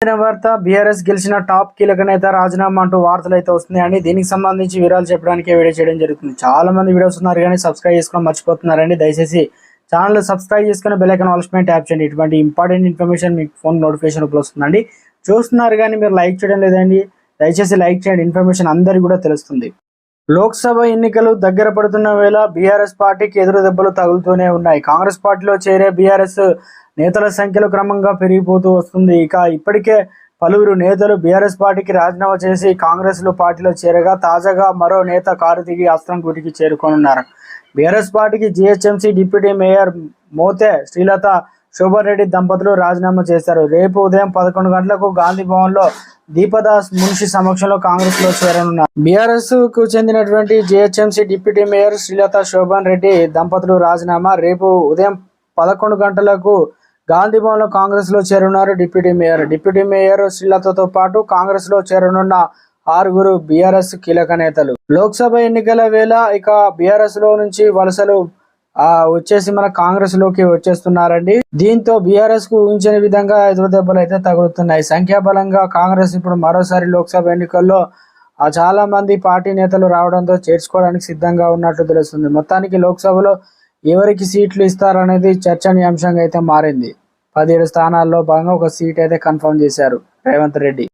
అందిన వార్త బీఆర్ఎస్ గెలిచిన టాప్ కీలక నేత రాజీనామా అంటూ వార్తలు అయితే వస్తున్నాయండి. దీనికి సంబంధించి వివరాలు చెప్పడానికి వీడియో చేయడం జరుగుతుంది. చాలా మంది వీడియోస్ ఉన్నారు కానీ సబ్స్క్రైబ్ చేసుకోవడం మర్చిపోతున్నారండి. దయచేసి ఛానల్ సబ్స్క్రైబ్ చేసుకుని బెల్ ఐకాన్ ఆల్ పైన ట్యాప్ చేయండి. ఇటువంటి ఇంపార్టెంట్ ఇన్ఫర్మేషన్ మీకు ఫోన్ నోటిఫికేషన్ రూపంలో వస్తుందండి. చూస్తున్నారు కానీ మీరు లైక్ చేయడం లేదండి. దయచేసి లైక్ చేయండి, ఇన్ఫర్మేషన్ అందరికీ కూడా తెలుస్తుంది. లోక్సభ ఎన్నికలు దగ్గర పడుతున్న వేళ బీఆర్ఎస్ పార్టీకి ఎదురు దెబ్బలు తగులుతూనే ఉన్నాయి. కాంగ్రెస్ పార్టీలో చేరే బీఆర్ఎస్ నేతల సంఖ్యలో క్రమంగా పెరిగిపోతూ వస్తుంది. ఇప్పటికే పలువురు నేతలు బీఆర్ఎస్ పార్టీకి రాజీనామా చేసి కాంగ్రెస్ పార్టీలో చేరగా తాజాగా మరో నేత కారు దిగి అస్త్రం గురికి చేరుకోనున్నారు. బీఆర్ఎస్ పార్టీకి GHMC deputy mayor Mothe Srilatha Shobhan Reddy దంపతులు రాజీనామా చేశారు. రేపు ఉదయం 11 గంటలకు గాంధీ భవన్ లో దీపదాస్ మున్షి సమక్షంలో కాంగ్రెస్ లో చేరనున్నారు. బీఆర్ఎస్ కు చెందినటువంటి GHMC deputy mayor Srilatha Shobhan Reddy దంపతులు రాజీనామా రేపు ఉదయం 11 గంటలకు గాంధీ భవన్ లో కాంగ్రెస్ లో చేరున్నారు. డిప్యూటీ మేయర్ శ్రీలతతో పాటు కాంగ్రెస్ లో చేరనున్న 6 బీఆర్ఎస్ కీలక నేతలు. లోక్సభ ఎన్నికల వేళ బీఆర్ఎస్ లో నుంచి వలసలు వచ్చేసి మన కాంగ్రెస్ లోకి వచ్చేస్తున్నారండి. దీంతో బీఆర్ఎస్ కు ఊహించని విధంగా ఎదురు దెబ్బలు అయితే తగులుతున్నాయి. సంఖ్యాబలంగా కాంగ్రెస్ ఇప్పుడు మరోసారి లోక్సభ ఎన్నికల్లో చాలా మంది పార్టీ నేతలు రావడంతో చేర్చుకోవడానికి సిద్ధంగా ఉన్నట్టు తెలుస్తుంది. మొత్తానికి లోక్సభలో ఎవరికి సీట్లు ఇస్తారనేది చర్చనీయాంశంగా అయితే మారింది. 17 స్థానాల్లో భాగంగా ఒక సీట్ అయితే కన్ఫర్మ్ చేశారు రేవంత్ రెడ్డి.